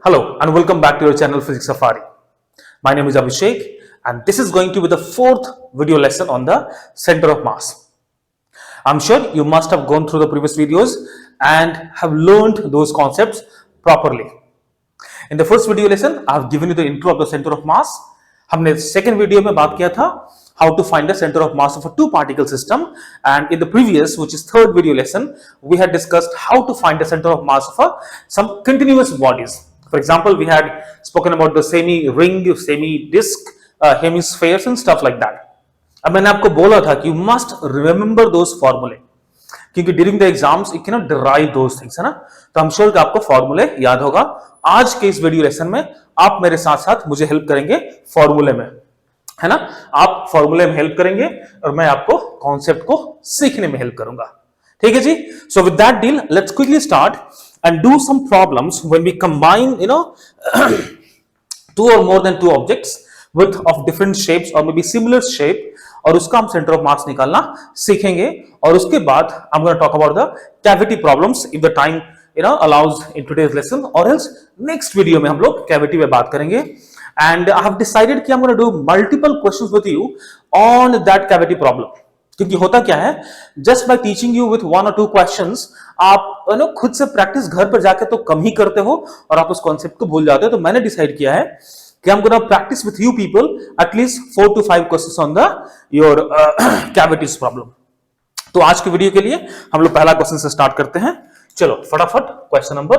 Hello and welcome back to your channel Physics Safari. My name is Abhishek and this is going to be the fourth video lesson on the center of mass. I'm sure you must have gone through the previous videos and have learned those concepts properly. In the first video lesson, I have given you the intro of the center of mass. हमने second video में बात किया था how to find the center of mass of a two particle system, and in the previous, which is third video lesson, we had discussed how to find the center of mass of some continuous bodies. For example, we had spoken about the semi ring, semi disc, hemispheres and stuff like that. अब मैंने आपको बोला था कि you must remember those formulae, क्योंकि during the exams you can not derive those things, है ना. तो आई एम श्योर कि आपको फॉर्मूले याद होगा. आज के इस वीडियो लेसन में आप मेरे साथ साथ मुझे हेल्प करेंगे फॉर्मूले में, है ना. आप फॉर्मूले में हेल्प करेंगे और मैं आपको कॉन्सेप्ट को सीखने में हेल्प करूंगा. ठीक है जी. So with that deal let's quickly start and do some problems when we combine two or more than two objects with of different shapes or maybe similar shape, और उसका हम सेंटर ऑफ मास निकालना सीखेंगे. और उसके बाद I'm going to talk about the cavity problems if the time allows in today's lesson, or else next video में हम लोग cavity पे बात करेंगे. And I have decided कि I'm going to do multiple questions with you on that cavity problem. क्योंकि होता क्या है, just by teaching you with one और टू क्वेश्चंस आप खुद से प्रैक्टिस घर पर जाके तो कम ही करते हो और आप उस कॉन्सेप्ट को भूल जाते हो. तो मैंने डिसाइड किया है कि हम gonna practice with you people at least 4 to 5 questions on the your cavities problem. तो आज के वीडियो के लिए हम लोग पहला क्वेश्चन से स्टार्ट करते हैं. चलो फटाफट क्वेश्चन नंबर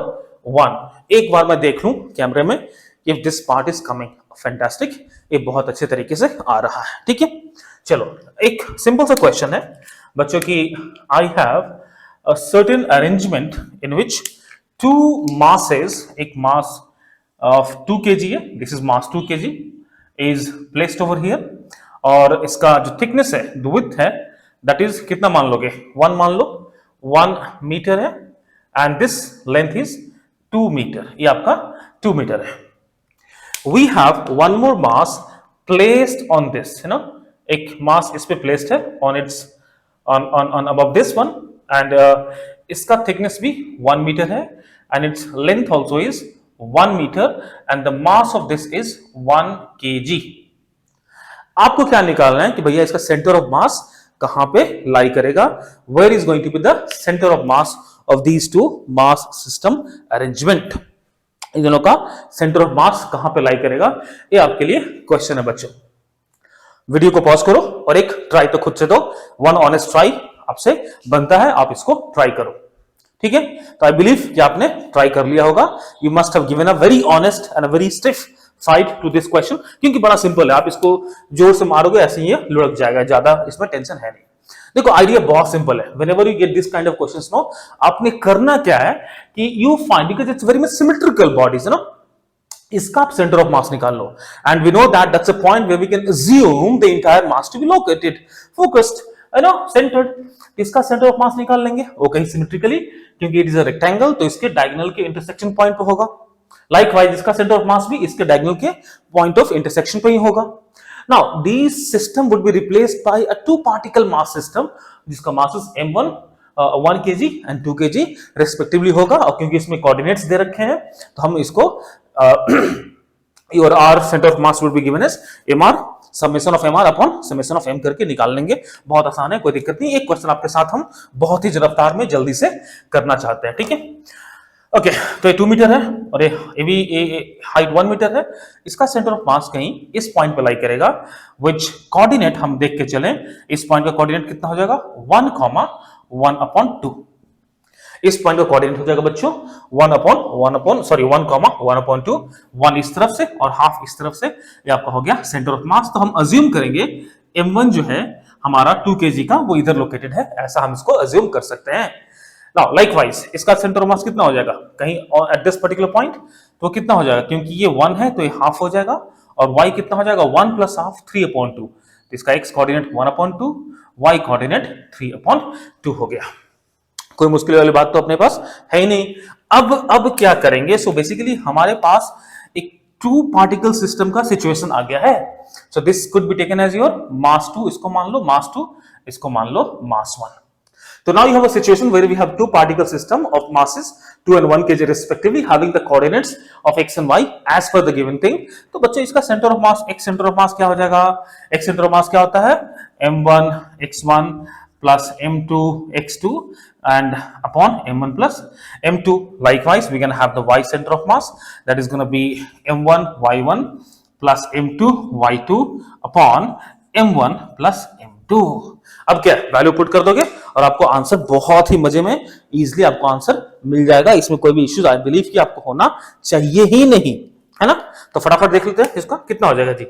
1. एक बार मैं देख लूं कैमरे में if this part is coming. Fantastic, ये बहुत अच्छे तरीके से आ रहा है. ठीक है, चलो एक सिंपल सा क्वेश्चन है बच्चों की. I have a certain arrangement in which two masses, एक मास ऑफ 2 kg है, this is mass 2 kg is placed over here, और इसका जो थिकनेस है, द विड्थ है, दैट इज कितना मान लोगे, 1 मान लो, 1 मीटर है, and this length is 2 metre, ये आपका 2 मीटर है. We have one more mass placed on this, है ना, एक मास इस पे प्लेस्ड है on its on above this one, and इसका थिकनेस भी 1 मीटर है and its length also is 1 metre and the mass of this is 1 kg. आपको क्या निकालना है कि भैया इसका सेंटर ऑफ मास कहां पे लाई करेगा. Where is going to be the centre of mass of these two mass system arrangement. इन दोनों का सेंटर ऑफ मास कहां पे लाई करेगा, ये आपके लिए क्वेश्चन है बच्चों. वीडियो को पॉज करो और एक ट्राई तो खुद से दो. वन ऑनेस्ट ट्राई आपसे बनता है, आप इसको ट्राई करो. ठीक है, तो आई बिलीव कि आपने ट्राई कर लिया होगा. You must have given a very honest and a very stiff fight to this question, क्योंकि बड़ा सिंपल है. आप इसको जोर से मारोगे ऐसे ही ये लुढ़क जाएगा, ज्यादा इसमें टेंशन है नहीं. देखो आइडिया बहुत सिंपल है. Whenever you get this kind of questions, no, आपने करना क्या है कि you find, because it's very much symmetrical bodies, है ना, इसका आप सेंटर ऑफ मास निकाल लो. And we know that that's a point where we can assume the entire mass to be located, focused, है ना, सेंटर्ड. इसका सेंटर ऑफ मास निकाल लेंगे, वो कहीं सिमेट्रिकली, क्योंकि इट इज अ रेक्टेंगल, तो इसके डायगोनल के इंटरसेक्शन पॉइंट पे होगा. लाइकवाइज इसका सेंटर ऑफ मास भी इसके डायगोनल के पॉइंट ऑफ इंटरसेक्शन पे ही होगा. Now this system would be replaced by a two particle mass system जिसका mass is m1 1 kg and 2 kg respectively होगा. और क्योंकि इसमें कोऑर्डिनेट्स दे रखे हैं तो हम इसको your r center of mass would be given as mr summation of mr upon summation of m करके निकाल लेंगे. बहुत आसान है, कोई दिक्कत नहीं. एक क्वेश्चन आपके साथ हम बहुत ही रफ्तार में जल्दी से करना चाहते हैं. ठीक है, ओके. तो ये 2 मीटर है और ये भी हाइट 1 मीटर है. इसका सेंटर ऑफ मास कहीं इस पॉइंट पे लाई करेगा, विच कोऑर्डिनेट हम देख के चलें. इस पॉइंट का कोऑर्डिनेट कितना हो जाएगा, 1,1/2. इस पॉइंट का कोऑर्डिनेट हो जाएगा बच्चों 1/2, 1 इस तरफ से और हाफ इस तरफ से. ये आपका हो गया सेंटर ऑफ मास. तो हम अज्यूम करेंगे m1 जो है हमारा 2 kg का, वो इधर लोकेटेड है, ऐसा हम इसको अज्यूम कर सकते हैं. नाउ लाइकवाइज इसका सेंटर ऑफ मास कितना हो जाएगा कहीं एट दिस पर्टिकुलर पॉइंट, तो कितना हो जाएगा, क्योंकि ये 1 है तो ये हाफ हो जाएगा, और y कितना हो जाएगा, 1 + ½ 3/2. तो इसका x कोऑर्डिनेट 1/2, y कोऑर्डिनेट 3/2 हो गया. कोई मुश्किल वाली बात तो अपने पास है ही नहीं. अब क्या करेंगे, सो बेसिकली हमारे पास एक 2 पार्टिकल सिस्टम का सिचुएशन आ गया है. So this could be taken as your mass 2, इसको मान लो मास 2, इसको मान लो मास 1. So now you have a situation where we have two particle system of masses 2 and 1 kg respectively having the coordinates of x and y as per the given thing. तो बच्चों इसका centre of mass x centre of मास क्या हो जाएगा? x centre of मास क्या होता है? m1 x1 plus m2 x2 and upon m1 plus m2. Likewise, we can have the y center of mass, that is going to be m1 y1 plus m2 y2 upon m1 plus m2. अब क्या value put कर दोगे और आपको answer बहुत ही मजे में easily आपको आंसर मिल जाएगा। इसमें कोई भी इश्यूज आई बिलीव कि आपको होना चाहिए ही नहीं, है ना? तो फटाफट देख लेते हैं इसका कितना हो जाएगा जी।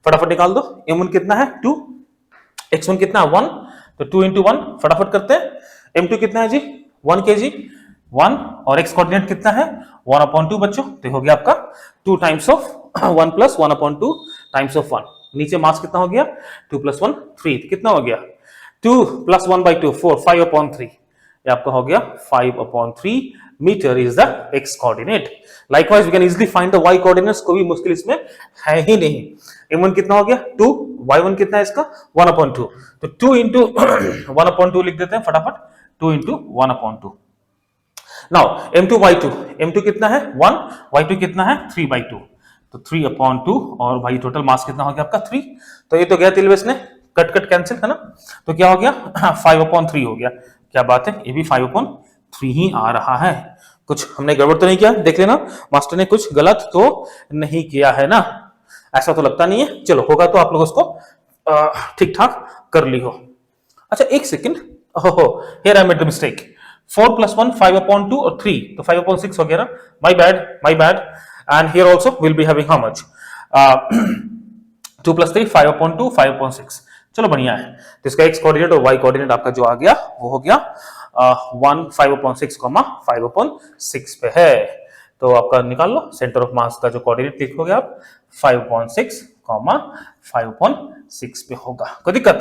फटाफट निकाल दो। m1 कितना है 2, x1 कितना है 1, तो 2 into 1 फटाफट करते हैं। m2 कितना है जी 1 kg 1 और x कोऑर्डिनेट कितना है 1/2 बच्चों, तो हो गया आपका 2 times of 1 plus 1/2 times of 1। नीचे मास कितना हो गया 2 + 1 3, कितना हो गया 2 + 1/2 4 5/3, ये आपका हो गया 5/3 metre is the x coordinate. Likewise we can easily find the y coordinates, कोई भी मुश्किल इसमें है ही नहीं। m1 कितना हो गया 2, y1 कितना है इसका 1/2, तो 2 into 1/2 लिख देते हैं फटाफट, 2 into 1/2। Now m2 y2, m2 कितना है 1, y2 कितना है 3/2, तो 3/2 और भाई टोटल मास कितना हो गया आपका 3, तो ये तो गया तिलवेस ने कट कट कैंसिल, है ना? तो क्या हो गया 5/3 हो गया। क्या बात है, ये भी 5/3 ही आ रहा है। कुछ हमने गड़बड़ तो नहीं किया? देख लेना मास्टर ने कुछ गलत तो नहीं किया है ना, ऐसा तो लगता नहीं है। चलो होगा तो आप लोग उसको ठीक ठाक कर ली हो। अच्छा एक सेकेंड, ओहो here I made the mistake, 4 + 1 5/2 और 3, तो 5/6 हो गया ना, my bad. And here also will be having how much 2 + 3 5/2 5/6। चलो बढ़िया है। तो इसका x कोऑर्डिनेट और y कोऑर्डिनेट आपका जो आ गया वो हो गया 1 5/6, 5/6 पे है। तो आपका निकाल लो सेंटर ऑफ मास का जो कोऑर्डिनेट लिखोगे आप 5/6, 5/6 पे होगा। कोई दिक्कत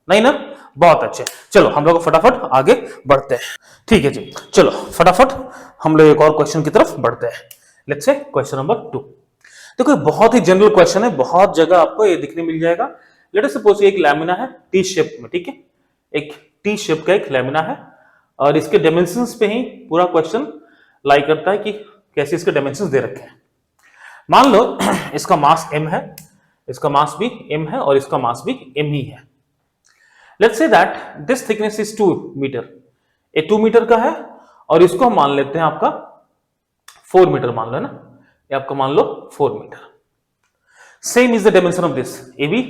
नहीं ना? बहुत अच्छे। चलो हम लोग फटाफट आगे बढ़ते हैं। ठीक है जी, चलो फटाफट हम लोग एक और क्वेश्चन की तरफ बढ़ते हैं। Let's say question number 2। देखो बहुत ही जनरल क्वेश्चन है, बहुत जगह आपको ये दिखने मिल जाएगा। लेट अस सपोज एक लैमिना है टी शेप में, ठीक है, एक टी शेप का एक लैमिना है और इसके डायमेंशंस पे ही पूरा क्वेश्चन लाई करता है कि कैसे इसके डायमेंशंस दे रखे हैं। मान लो इसका मास m है, इसका मास भी m है और इसका मास भी m ही है। Let's say that this thickness is 2 metre, ये 2 मीटर का है और इसको हम मान लेते हैं आपका 4 मीटर मान लो ना, ये आपका मान लो 4 metre. Same is the dimension of this, ये भी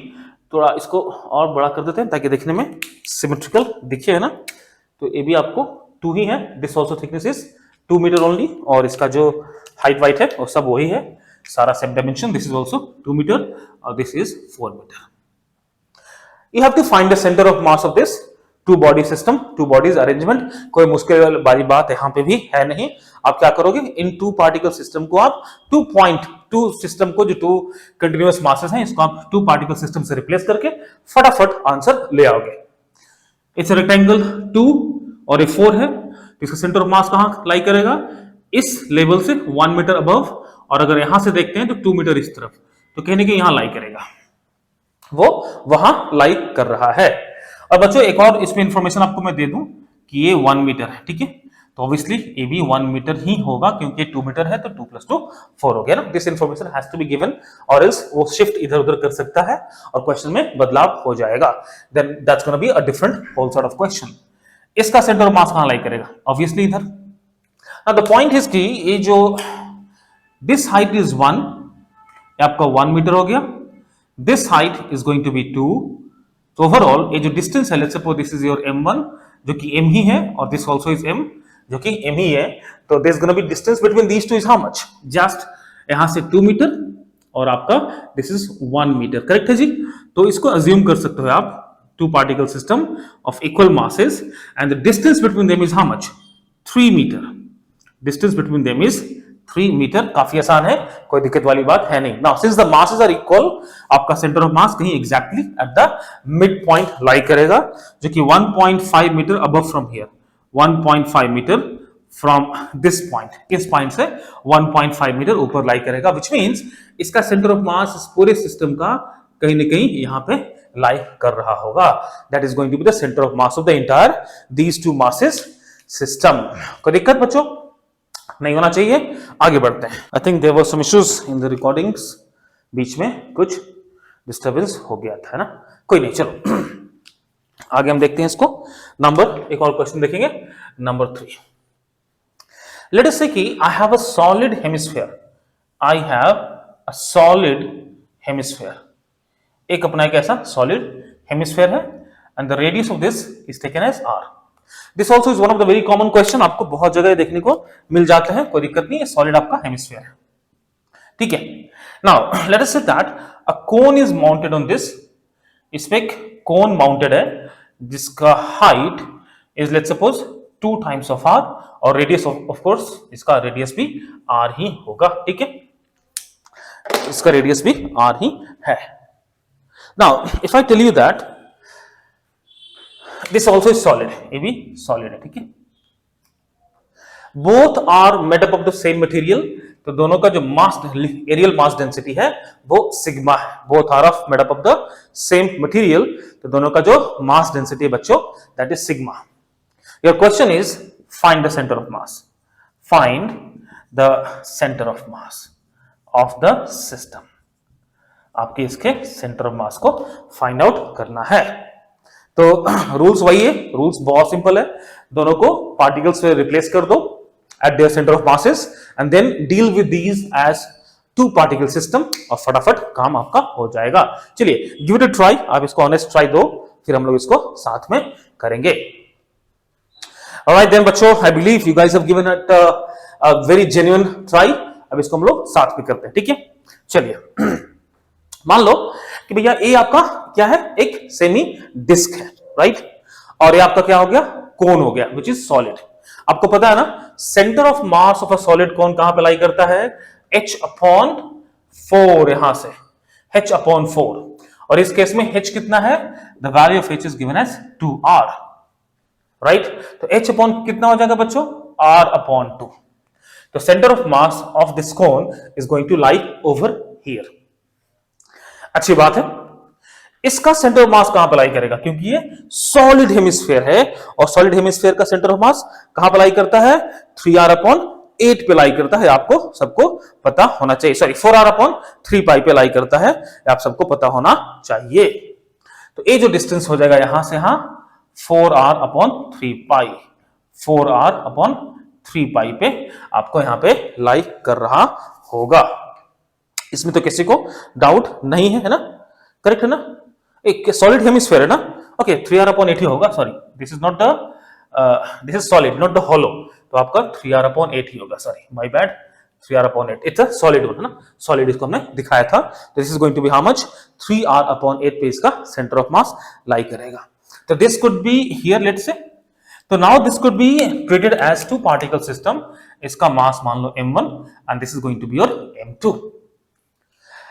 थोड़ा इसको और बड़ा कर देते हैं ताकि देखने में सिमेट्रिकल दिखे, है ना? तो ये भी आपको 2 ही है, this also thickness is 2 metre only और इसका जो हाइट वाइट है वो सब वही है, सारा same dimension. This is also 2 metre और this is 4 metre. You have to find the center of mass of this two body system, two bodies arrangement। कोई मुश्किल वाली बात यहाँ पे भी है नहीं। आप क्या करोगे, इन टू पार्टिकल सिस्टम को आप 2 सिस्टम को जो 2 कंटिन्यूअस मासेस हैं इसको आप 2 पार्टिकल सिस्टम से रिप्लेस करके फटाफट आंसर ले आओगे। इट्स रेक्टेंगल 2 और ये 4 है, तो इसका सेंटर ऑफ मास कहाँ लाई करेगा, इस लेवल से 1 मीटर अबव, और अगर यहां से देखते हैं तो 2 मीटर इस तरफ, तो कहने के यहां लाई करेगा, वो वहां लाई कर रहा है। और बच्चों एक और इसमें इंफॉर्मेशन आपको मैं दे दूं कि ये 1 मीटर है, ठीक है, तो ऑब्वियसली ये भी 1 मीटर ही होगा क्योंकि 2 मीटर है तो 2 + 2 4 हो गया ना। This information has to be given और एल्स वो शिफ्ट इधर उधर कर सकता है और क्वेश्चन में बदलाव हो जाएगा, then that's gonna be a different whole sort of question. इसका सेंटर ऑफ मास कहां लाई करेगा, ऑब्वियसली इधर। नाउ द पॉइंट इज कि ये जो दिस हाइट इज 1, आपका 1 मीटर हो गया, this height is going to be 2, तो ओवरऑल ये जो डिस्टेंस है, let's suppose this is your m1 जो कि m ही है और दिस आल्सो इज m जो कि m ही है, तो this gonna be distance between these two is how much, just यहां से 2 मीटर और आपका दिस इज 1 मीटर, करेक्ट है जी। तो इसको अज्यूम कर सकते हो आप 2 particle system of equal masses and the distance between them is how much 3 metre, distance between them is 3 metre. काफी आसान है, कोई दिक्कत वाली बात है नहीं। Now since the masses are equal, आपका सेंटर ऑफ मास कहीं exactly at the mid point lie करेगा जो कि 1.5 metre above from here, 1.5 metre from this point, इस पॉइंट से 1.5 मीटर ऊपर लाई करेगा, व्हिच मींस इसका सेंटर ऑफ मास इस पूरे सिस्टम का कहीं ना कहीं यहां पे लाई कर रहा होगा. That is going to be the centre of mass of the entire these two masses system. कोई दिक्कत बच्चों नहीं होना चाहिए. आगे बढ़ते हैं. I think there were some issues in the recordings. बीच में कुछ डिस्टर्बेंस हो गया था ना. कोई नहीं, चलो आगे हम देखते हैं इसको. एक और क्वेश्चन देखेंगे. नंबर 3. लेट अस से कि I have a solid hemisphere. I have a solid hemisphere. एक अपना एक ऐसा सॉलिड हेमिस्फीयर है and the radius of this is taken as r. This also is one of the very common question. आपको बहुत जगह देखने को मिल जाते हैं. कोई दिक्कत नहीं है. सॉलिड आपका हेमिस्फीयर है. ठीक है. Now let us say that a cone is mounted on this. इसमें एक कोन माउंटेड है जिसका height is let's suppose 2 times of r और रेडियस ऑफ कोर्स इसका रेडियस भी r ही होगा. ठीक है. इसका रेडियस भी r ही है. Now if I tell you that this also is solid. ये भी सॉलिड है. ठीक है. Both are made up of the same material. तो दोनों का जो मास एरियल मास डेंसिटी है वो सिग्मा है. Both are of made up of the same material. तो दोनों का जो मास डेंसिटी है बच्चों that is sigma. Your question is find the centre of mass. Find the centre of mass of the system. आपके इसके centre of मास को find out करना है. तो रूल्स वही है. रूल्स बहुत सिंपल है. दोनों को पार्टिकल्स से रिप्लेस कर दो at their center of masses and then deal with these as two particle system और फटाफट काम आपका हो जाएगा. चलिए give it a try. आप इसको honest try दो, फिर हम लोग इसको साथ में करेंगे. Alright then बच्चों, I believe you guys have given it a very genuine try. अब इसको हम लोग साथ में करते हैं. ठीक है. चलिए मान लो कि भैया ये आपका क्या है, एक सेमी डिस्क है, राइट. और ये आपका क्या हो गया, कोन हो गया, विच इज सॉलिड. आपको पता है ना centre of mass of a solid कोन कहां पे लाई करता है, h/4. यहां से h/4. और इस केस में h कितना है, the value of h is given as 2r, right. तो h कितना हो जाएगा बच्चों, r/2. तो centre of mass of this cone is going to lie over here. अच्छी बात है. इसका सेंटर ऑफ मास कहां पर लाई करेगा, क्योंकि ये सॉलिड हेमिस्फीयर है और सॉलिड हेमिस्फीयर का सेंटर ऑफ मास कहां पर लाई करता है, 3r/8 पे लाई करता है. आपको सबको पता होना चाहिए. सॉरी 4r/3π पे लाई करता है. आप सबको पता होना चाहिए. तो ये जो डिस्टेंस हो जाएगा यहां से यहां 4r/3π, 4r/3π पे आपको यहां पे लाई कर रहा होगा. इसमें तो किसी को डाउट नहीं है ना, करेक्ट है ना. एक सॉलिड हेमिस्फीयर है ना. ओके 3r/8 ही होगा. Sorry this is not the this is solid not the hollow. तो आपका 3r/8 ही होगा. Sorry my bad, 3r/8. It's a solid one है ना. सॉलिड इसको हमने दिखाया था. This is going to be how much, 3r/8 पे इसका सेंटर ऑफ मास लाई करेगा. तो this could be here let's say. तो now this could be treated as two particle system. इसका मास मान लो m1 and this is going to be your m2.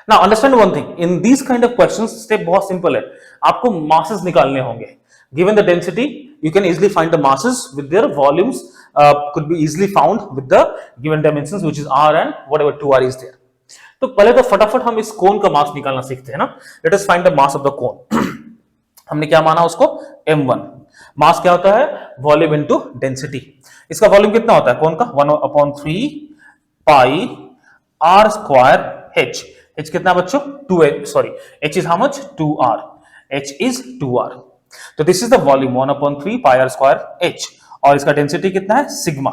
Now understand one thing, in these kind of questions step बहुत simple है. आपको masses निकालने होंगे. Given the density, you can easily find the masses with their volumes could be easily found with the given dimensions which is r and whatever 2r is there. तो पहले तो फटाफट हम इस कोन का मास निकालना सीखते हैं ना. Let us find the mass of the cone. हमने क्या माना उसको, m1. मास क्या होता है, वॉल्यूम इनटू डेंसिटी. इसका वॉल्यूम कितना होता है कोन का, 1/3π r² h. h कितना बच्चों, 2h. Sorry h is how much, 2r. h is 2r. तो this is the volume 1/3π r² h. और इसका डेंसिटी कितना है, सिग्मा.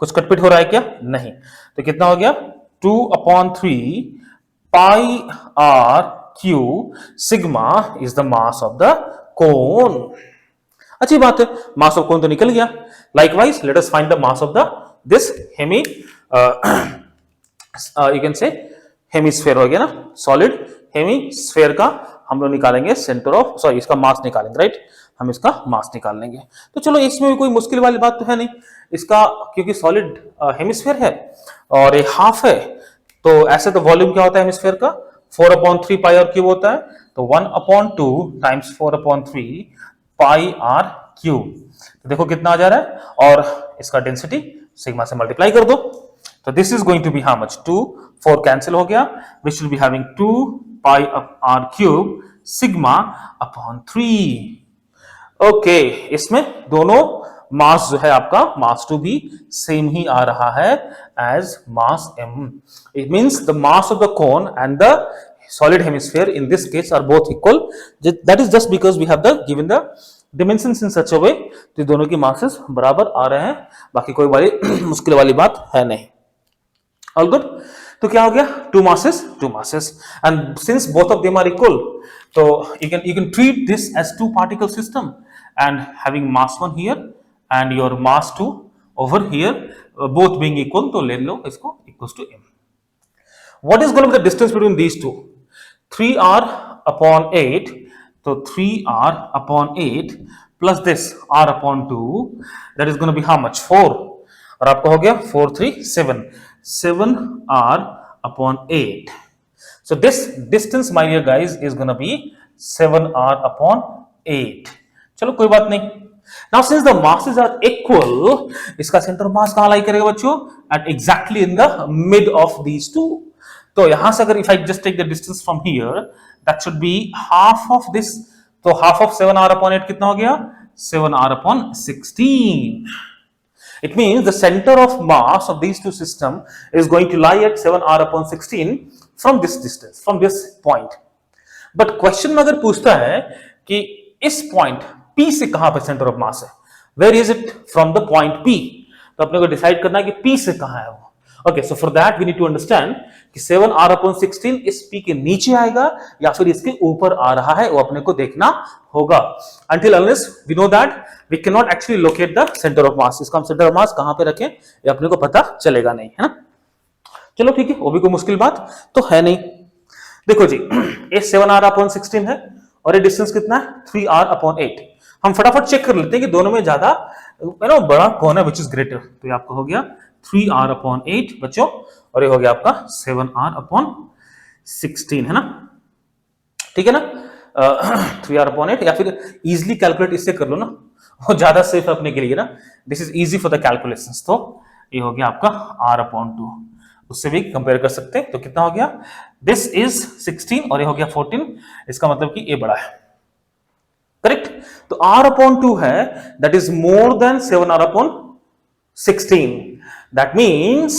कुछ कटपिट हो रहा है क्या, नहीं. तो कितना हो गया, 2/3π r³ sigma is the mass of the cone. अच्छी बात है, मास ऑफ कोन तो निकल गया. Likewise let us find the mass of the this hemi you can say hemisphere हो गया ना. सॉलिड हेमिस्फीयर का हम लोग निकालेंगे सेंटर ऑफ, सॉरी इसका मास निकालेंगे, राइट. हम इसका मास निकाल लेंगे. तो चलो इसमें भी कोई मुश्किल वाली बात तो है नहीं. इसका क्योंकि सॉलिड हेमिस्फीयर है और ये हाफ है, तो ऐसे तो वॉल्यूम क्या होता है हेमिस्फीयर का, 4/3π r³ होता है. तो 1/2 टाइम्स 4/3π r³. तो देखो कितना आ जा रहा है, और इसका डेंसिटी सिग्मा से मल्टीप्लाई कर दो. तो this is going to be how much 2 4 cancel हो गया, we should be having 2 pi r cube sigma upon 3। Okay, इसमें दोनों मास जो है आपका मास टू भी सेम ही आ रहा है as mass m। It means the mass of the cone and the solid hemisphere in this case are both equal, that is just because we have the given the dimensions in such a way तो दोनों की masses बराबर आ रहे हैं, बाकी कोई बड़ी मुश्किल वाली बात है नहीं। All good? तो क्या हो गया, two masses and since both of them are equal so you can treat this as two particle system and having mass 1 here and your mass 2 over here both being equal, तो ले लो इसको equals to m। What is going to be the distance between these two? 3r upon 8, तो 3r upon 8 plus this r upon 2, that is going to be how much 4, और आपका हो गया 4 3 7 7r upon 8। so this distance my dear guys is going to be 7r upon 8। चलो कोई बात नहीं। now since the masses are equal, इसका centre mass कहां लाई करेगा बच्चों, at exactly in the mid of these two। तो यहां से अगर if I just take the distance from here, that should be half of this, तो half of 7r upon 8 कितना हो गया, 7r upon 16। It means the center of mass of these two systems is going to lie at 7r upon 16 from this distance, from this point। But question में अगर पूछता है कि इस point P से कहां पे center of mass है, where is it from the point P, तो अपने को डिसाइड करना है कि P से कहां है वो। Okay, so for that we need to understand कि 7r upon 16 इस P के नीचे आएगा या फिर इसके ऊपर आ रहा है, वो अपने को देखना होगा। Until unless we know that we cannot actually locate the center of mass। इसका हम center of mass कहां पे रखें ये अपने को पता चलेगा नहीं, है ना। चलो ठीक है, वो भी कोई मुश्किल बात तो है नहीं। देखो जी, ये 7r upon 16 है और ये डिस्टेंस कितना है 3r upon 8। हम फटाफट चेक कर लेते हैं कि दोनों में ज्यादा बड़ा कौन है, विच इज ग्रेटर। तो ये आपका हो गया 3r upon 8 बच्चों, और ये हो गया आपका 7r upon 16, है ना, ठीक है ना। 3r upon 8 या फिर इजिली कैलकुलेट इससे कर लो ना, वो ज्यादा सेफ अपने के लिए ना, this is easy for the calculations. तो ये हो गया आपका r upon 2, उससे भी कंपेयर कर सकते हैं। तो कितना हो गया, दिस इज 16 और ये हो गया 14, इसका मतलब कि ये बड़ा है, करेक्ट। तो r upon 2 है, that is more than 7r upon 16। That means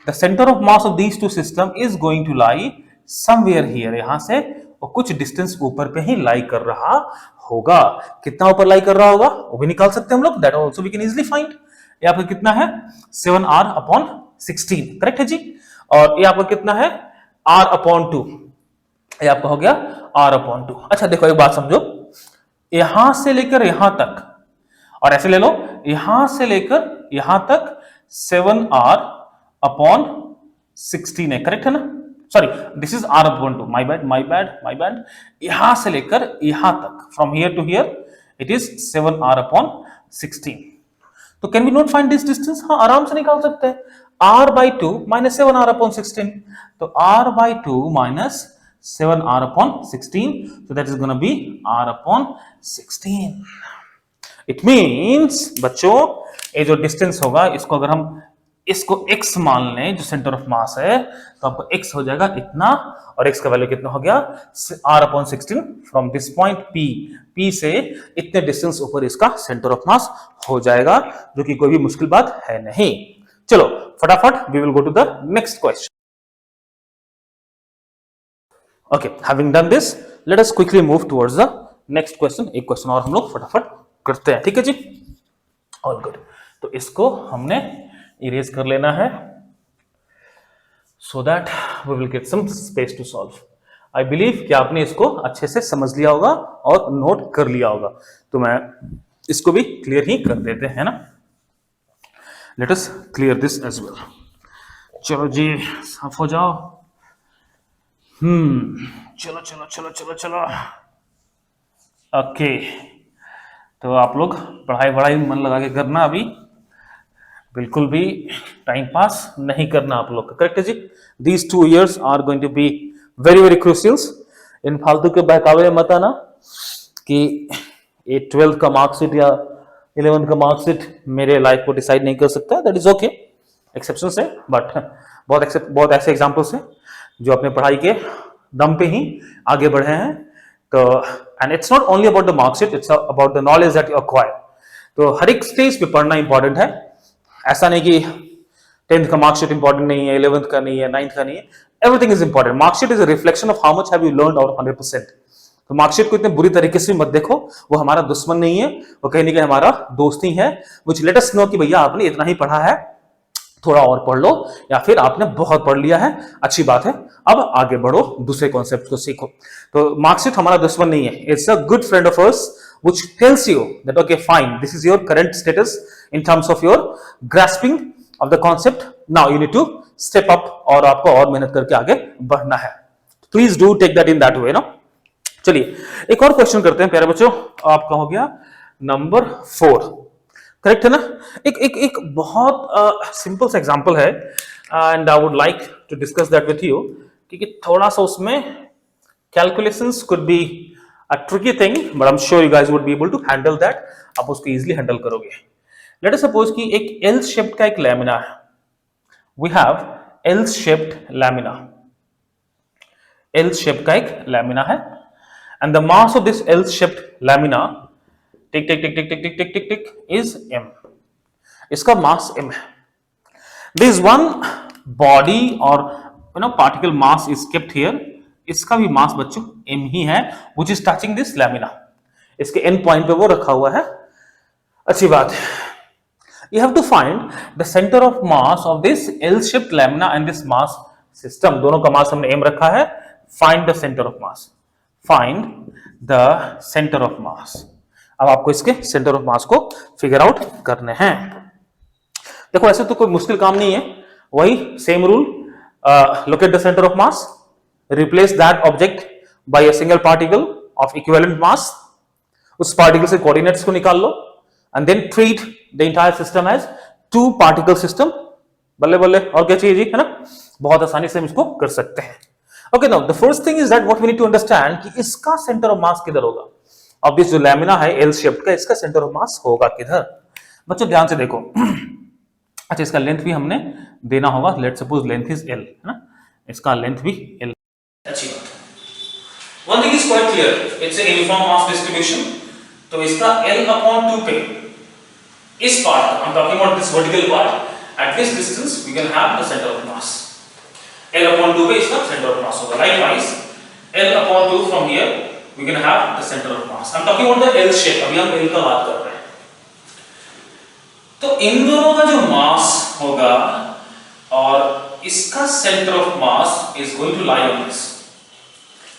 the center of mass of these two system is going to lie somewhere here। यहां से वो कुछ डिस्टेंस ऊपर पे ही लाई कर रहा होगा। कितना ऊपर लाई कर रहा होगा वो भी निकाल सकते हैं हम लोग, that also we can easily find। ये आपका कितना है 7r upon 16, करेक्ट है जी। और ये आपका कितना है r upon 2, ये आपका हो गया r upon 2। अच्छा देखो एक बात समझो, यहां से लेकर यहां तक, और ऐसे ले लो यहां से लेकर यहां तक 7r upon 16 है, करेक्ट है ना। Sorry, this is r upon 2, my bad. यहां से लेकर यहां तक, from here to here it is 7r upon 16। तो can we not find this distance, हाँ आराम से निकाल सकते हैं। r by 2 minus 7r upon 16, तो r by 2 minus 7r upon 16, so that is going to be r upon 16। It means बच्चों ये जो डिस्टेंस होगा इसको अगर हम इसको x मान लें जो सेंटर ऑफ मास है, तो आपको x हो जाएगा इतना, और x का वैल्यू कितना हो गया r upon 16 from this point P से इतने डिस्टेंस ऊपर इसका सेंटर ऑफ मास हो जाएगा, जो कि कोई भी मुश्किल बात है नहीं। चलो फटाफट we will go to the next question. Okay, having done this let us quickly move towards the next question. एक क्वेश्चन और हम लोग फटाफट करते हैं, ठीक है जी, ऑल गुड। तो इसको हमने इरेज कर लेना है so that we will get some space to solve. I believe कि आपने इसको अच्छे से समझ लिया होगा और नोट कर लिया होगा, तो मैं इसको भी क्लियर ही कर देते हैं ना। Let us clear this as well. चलो जी साफ हो जाओ। चलो चलो चलो चलो चलो ओके। तो आप लोग पढ़ाई मन लगा के करना, अभी बिल्कुल भी टाइम पास नहीं करना आप लोग, करेक्ट है जी। These 2 years are going to be very very crucials. इन फालतू के बहकावे मत आना कि ये 12th का मार्कशीट या 11th का मार्कशीट मेरे लाइफ को डिसाइड नहीं कर सकता, दैट इज ओके। एक्सेप्शन है, बट बहुत ऐसे एग्जाम्पल्स हैं जो अपने पढ़ाई के दम पे ही आगे बढ़े हैं। तो and it's not only about the marksheet, it's about the knowledge that you acquire. तो हर एक स्टेज पे पढ़ना इंपॉर्टेंट है। ऐसा नहीं कि 10th का मार्कशीट इंपॉर्टेंट नहीं है, 11th का नहीं है, 9th का नहीं है, everything is important. Marksheet is a reflection of how much have you learned out 100%। तो मार्कशीट को इतने बुरी तरीके से मत देखो, वो हमारा दुश्मन नहीं है, वो कहीं ना कहीं हमारा दोस्त ही है, which let us know कि भैया आपने इतना ही पढ़ा है, थोड़ा और पढ़ लो, या फिर आपने बहुत पढ़ लिया है, अच्छी बात है, अब आगे बढ़ो, दूसरे कॉन्सेप्ट को सीखो। तो मार्कशीट हमारा दुश्मन नहीं है, it's a good friend of us which tells you that okay fine, this is your current status in terms of your grasping of the concept, now you need to step up और आपको और मेहनत करके आगे बढ़ना है। Please do take that in that way ना। चलिए एक और क्वेश्चन करते हैं प्यारे बच्चों, आपका हो गया नंबर 4, करेक्ट है ना। एक बहुत सिंपल सा एग्जांपल है and I would like to discuss that with you, क्योंकि थोड़ा सा उसमें calculations could be a tricky thing, but I'm sure you guys would be able to handle that. आप उसको easily handle करोगे। Let us suppose कि एक L shaped का एक लैमिना है। We have L shaped lamina. L shaped का एक लैमिना है and the mass of this L shaped lamina tick tick tick tick tick tick tick tick tick is m. इसका मास m है। There is one body or particle mass is kept here. इसका भी मास बच्चों m ही है, which is touching this lamina. इसके and point पे वो रखा हुआ है, अच्छी बात है। You have to find the center of mass of this L-shaped lamina and this mass system. दोनों का मास हमने m रखा है। Find the center of mass. Find the center of mass. अब आपको इसके सेंटर ऑफ मास को फिगर आउट करने हैं। देखो ऐसे तो कोई मुश्किल काम नहीं है, वही same rule, locate the centre of mass, replace that object by a single particle of equivalent mass, उस पार्टिकल से कोऑर्डिनेट्स को निकाल लो and then treat the entire system as two particle system। बल्ले बल्ले, और क्या चाहिए जी, है ना। बहुत आसानी से हम इसको कर सकते हैं। Okay, now the first thing is that what we need to understand कि इसका सेंटर ऑफ मास किधर होगा। ऑब्वियस जो लैमिना है एल शेप्ड का, इसका सेंटर ऑफ मास होगा किधर। बच्चों ध्यान से देखो अच्छा इसका लेंथ भी हमने देना होगा, let suppose length is L, है ना, इसका लेंथ भी एल। अच्छी बात है। One thing is quite clear, it's a uniform mass distribution, तो इसका L upon 2 पे इस part, I'm talking about this vertical part, at this distance we can have the center of mass. L upon 2 पे इसका center of mass होगा। Likewise, L upon 2 from here we can have the center of mass. I'm talking about the L shape, अभी हम L का बात कर रहे हैं। तो इन दोनों का जो मास होगा और इसका centre of mass is going to lie on this.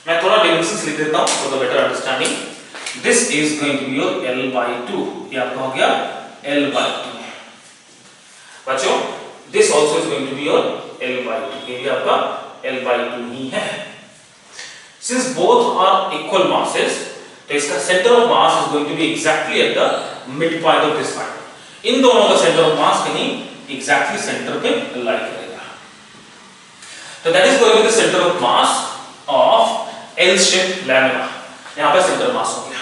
मैं थोड़ा डायमेंशंस लिख देता हूं for the better understanding. This is going to be your L/2, ये आपका हो गया L/2। बच्चों this also is going to be your L/2, ये भी आपका L/2 ही है। Since both are equal masses, तो इसका centre of mass is going to be exactly at the mid point of this line. इन दोनों का सेंटर ऑफ मास कहीं एग्जैक्टली सेंटर पे लाई करेगा। तो that is going to be the centre of mass of L shaped lamina। यहां पे centre mass हो गया।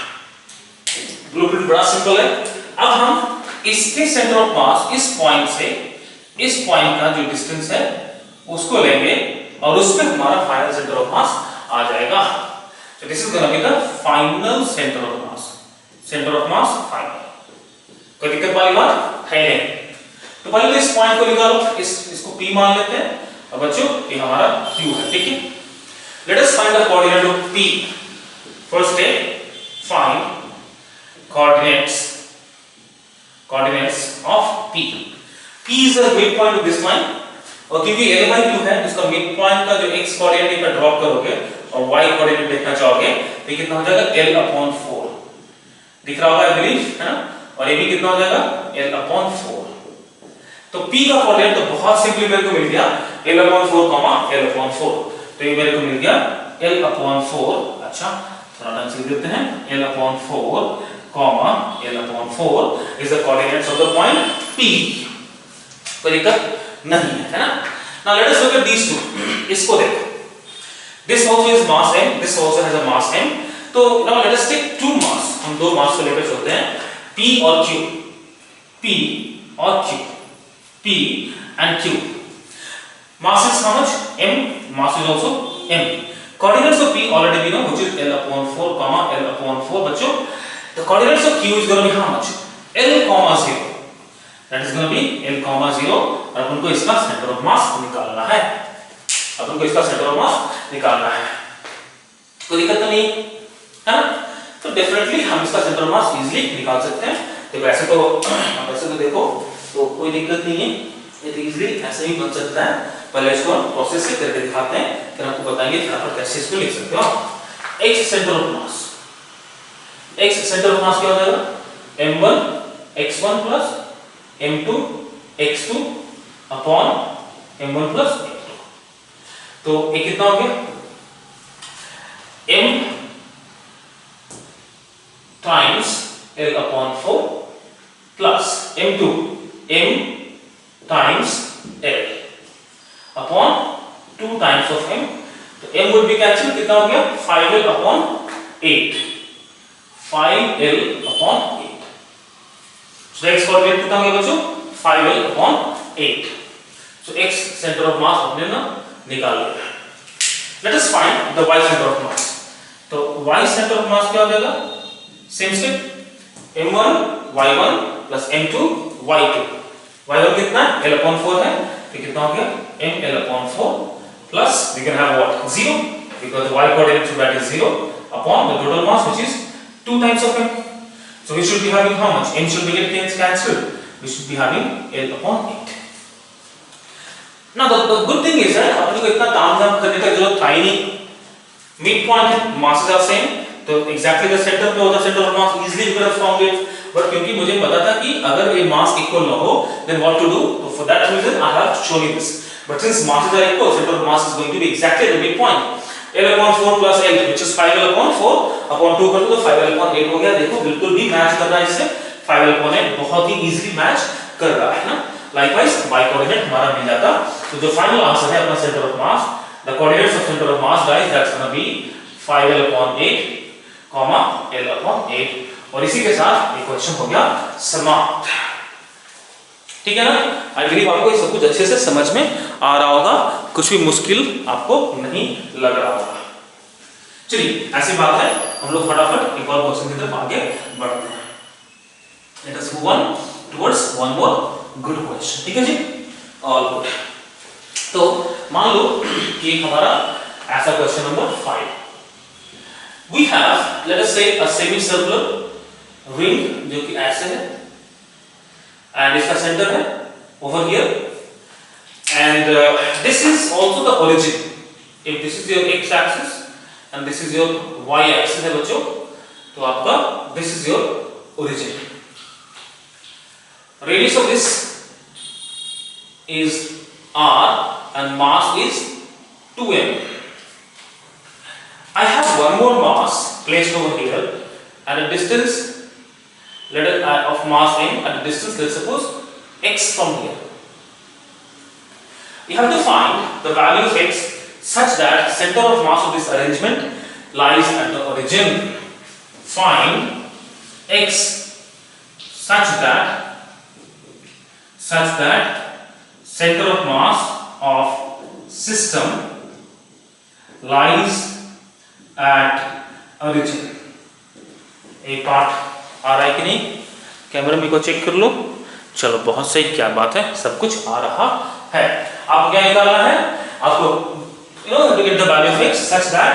ब्लूप्रिंट बड़ा सिंपल है। अब हम इसके सेंटर ऑफ मास इस पॉइंट से इस पॉइंट का जो डिस्टेंस है उसको लेंगे और उस पे हमारा फाइनल सेंटर ऑफ मास आ जाएगा। So this is going to be the final center of mass. Center of mass final. कोई दिक्कत वाली बात है नहीं। तो पहले तो इस पॉइंट को निकालो, इसको P मान लेते हैं और बच्चों ये हमारा Q है, ठीक है। Let us find the coordinate of P. First step, find coordinates of P. P is the midpoint of this line, और क्योंकि L/2 है, इसका midpoint का जो x coordinate पे ड्रॉप करोगे और y coordinate देखना चाहोगे तो कितना हो जाएगा L/4। दिख रहा होगा आई बिलीव, है ना। और ये भी कितना हो जाएगा L/4। तो P का कोऑर्डिनेट तो बहुत सिंपली मेरे को मिल गया L/4, L/4। तो ये मेरे को मिल गया L/4। अच्छा थोड़ा ढंग से देते हैं, L/4, L/4 is the coordinates of the point P। कोई दिक्कत नहीं है ना। Now let us look at these two। इसको देखो, this also is mass m, this also has a mass m। तो now let us take two mass, हम दो मास को लेकर चलते हैं, P और Q, P और Q, P P and Q. Mass is how much? M. Mass is also M. Coordinates of P already we know, which is L upon 4, comma L upon 4. बच्चों, the coordinates of Q is going to be how much? L comma 0. That is going to be L comma 0. और अपन को इसका centre of मास निकालना है. अपन को इसका centre of मास निकालना है. कोई दिक्कत तो नहीं है ना? तो डेफिनेटली हम इसका सेंटर ऑफ मास इजीली निकाल सकते हैं. तो वैसे तो देखो तो कोई दिक्कत नहीं है, ये तो इजीली ऐसे ही बन सकता है. पहले इसको हम प्रोसेस से करके दिखाते हैं, फिर आपको बताएंगे फटाफट कैसे इसको लिख सकते हो. x centre of mass, x centre of मास क्या हो जाएगा? m1 x1 plus m2 x2 upon m1 plus m2. तो ये कितना हो गया? m times L upon 4 plus m2 m times L upon 2 times of m. तो m would be cancelled, कितना हो गया? 5L upon 8. 5L upon 8. So x coordinate कितना हो गया बच्चों? 5L upon 8. So x center of mass हमने ना निकाल लिया. Let us find the y center of mass. तो y center of mass क्या हो जाएगा? Same step. m1 y1 plus m2 y2. y1 कितना है? L upon 4 है, तो कितना हो गया? m L upon 4 plus we can have what? 0 because the y coordinate to that is 0 upon the total mass which is 2 times of m. So we should be having how much? m should be getting cancelled. We should be having L upon 8. Now the good thing is that अपने को इतना तामझाम करने का जरूरत था ही नहीं. Midpoint है, masses are same. तो एग्जैक्टली द सेंटर पे होता centre of mass easily we can found it. But क्योंकि मुझे पता था कि अगर ये मास इक्वल ना हो देन व्हाट टू डू, तो for that reason I have shown you this. But since masses are equal, center of mass is going to be exactly the midpoint. L upon 4 plus L which is 5L upon 4 upon 2 कर दो तो 5L upon 8 हो गया. देखो बिल्कुल भी match कर रहा है इससे. 5L upon 8 बहुत ही इजीली मैच कर रहा है ना. लाइकवाइज y कोऑर्डिनेट हमारा मिल जाता. तो जो फाइनल आंसर है अपना centre of mass, the coordinates of centre of mass guys that's gonna B 5L upon 8 comma L upon 8. और इसी के साथ ये क्वेश्चन हो गया समाप्त. ठीक है ना? आई बिलीव आपको ये सब कुछ अच्छे से समझ में आ रहा होगा, कुछ भी मुश्किल आपको नहीं लग रहा होगा. चलिए ऐसी बात है, हम लोग फटाफट एक और क्वेश्चन की तरफ आगे बढ़ते हैं. Let us move on towards one more good question. ठीक है जी, ऑल गुड. तो मान लो कि हमारा ऐसा question number 5. We have, let us say, a semicircular ring जो कि ऐसे है, and इसका सेंटर है over here, and this is also the origin. If this is your x-axis and this is your y-axis है बच्चों, तो आपका this is your origin. Radius of this is r and mass is 2m. I have one more mass placed over here at a distance, of mass m at a distance, let's suppose x from here. You have to find the value of x such that center of mass of this arrangement lies at the origin. Find x such that center of mass of system lies at origin. एक part आ रहा है कि नहीं? Camera में को check कर लो. चलो बहुत सही, क्या बात है, सब कुछ आ रहा है. आपको क्या निकालना है? आपको to get the value of x such that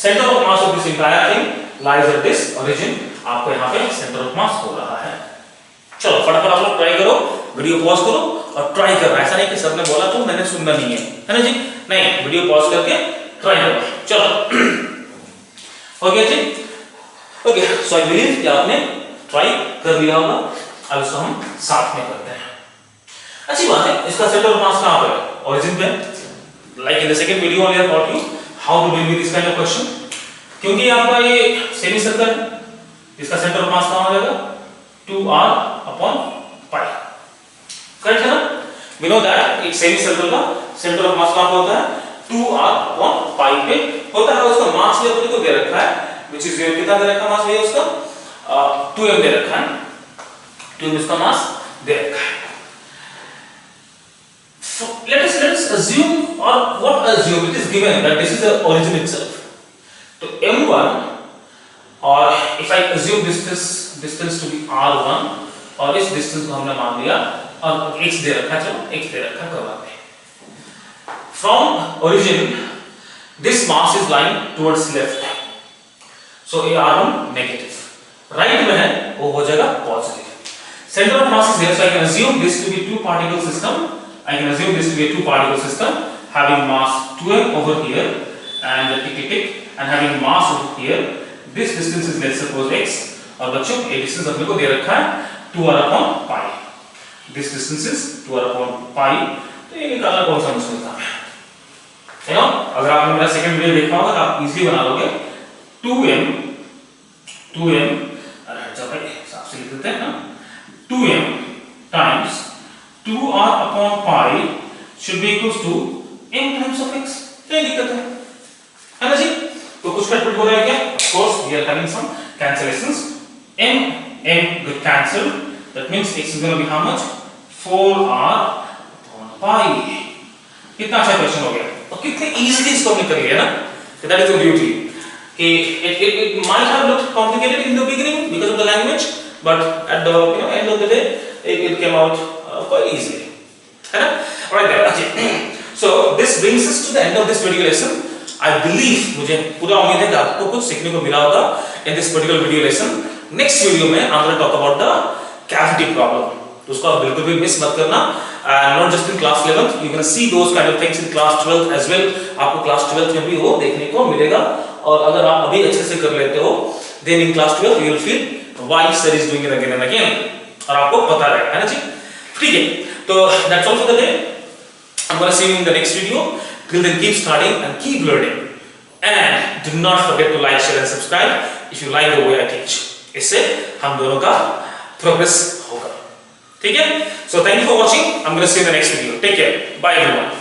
center of mass of this entire thing lies at this origin. आपको यहाँ पे center of mass हो रहा है. चलो फटाफट आप लोग ट्राई करो, वीडियो पॉज करो और ट्राई करो. ऐसा नहीं कि सर ने बोला तो मैंने सुनना नहीं है ना जी? नहीं, वीडियो पॉज करके ट्राई करो. चलो हो गया जी. ओके, सो आई बिलीव कि आपने ट्राई कर लिया होगा. अब इसको हम साथ में करते हैं. अच्छी बात है. इसका सेंटर ऑफ मास कहां पर है? ओरिजिन पे. Like in the second video I have taught you how to deal with this kind of question. क्योंकि आपका ये सेमी सर्कल है, इसका सेंटर ऑफ मास कहां हो जाएगा? 2r upon pi. करेक्ट है ना? वी नो दैट एक सेमी सर्कल का सेंटर ऑफ मास कहां होता है? 2r upon pi पे होता है. उसका मास भी अपने को दे रखा है, which is कितना दे रखा मास भैया उसका? 2m दे रखा है. 2m इसका मास दे रखा है. So let us assume, or what assume, it is given that this is the origin itself. So m1, or if I assume distance to be r1, और इस distance को हमने मान लिया और x दे रखा, चलो x दे रखा करवाते हैं. From origin this mass is lying towards left, so a r1 negative, right में है वो हो जाएगा positive. Center of mass is here, so I can assume this to be two particle system. I can assume this to be a two particle system having mass 2m over here and and having mass over here. This distance is, let's suppose, x, और बच्चों ये distance अपने को दे रखा है 2r upon pi. This distance is 2r upon pi. तो ये निकालना कौन सा मुश्किल काम है? You know, अगर आपने मेरा सेकंड वीडियो देखा होगा तो आप इजीली बना लोगे. 2m अरे चलो भाई साफ से लिख देते हैं ना. 2m times 2r upon pi should be equals to m times of x. क्या दिक्कत है ना जी? तो कुछ कैलकुलेट हो रहा है क्या? Of course we are having some cancellations. m get cancelled. That means x is going to be how much? 4r upon pi. कितना अच्छा क्वेश्चन हो गया और कितने इजीली इसको हमने कर लिया ना. So that is the beauty. It might have looked complicated in the beginning because of the language, but at the end of the day it came out quite easily. है ना? Right there. Okay. So this brings us to the end of this video lesson. I believe, मुझे पूरा उम्मीद है कि आपको कुछ सीखने को मिला होगा in this particular video lesson. Next video में I'm going to talk about the cavity problem. तो उसको आप बिल्कुल भी मिस मत करना. Not just in class 11th, you're going to see those kind of things in class 12th as well. आपको class 12th में भी वो देखने को मिलेगा. और अगर आप अभी अच्छे से कर लेते हो, then in class 12 you will feel why sir is doing it again and again. और आपको पता रहेगा, है ना जी? ठीक है. तो that's all for the day. I'm going to see you in the next video. Till then, keep studying and keep learning. And do not forget to like, share and subscribe if you like the way I teach. इससे हम दोनों का progress होगा. ठीक है? So thank you for watching. I'm going to see you in the next video. Take care. Bye everyone.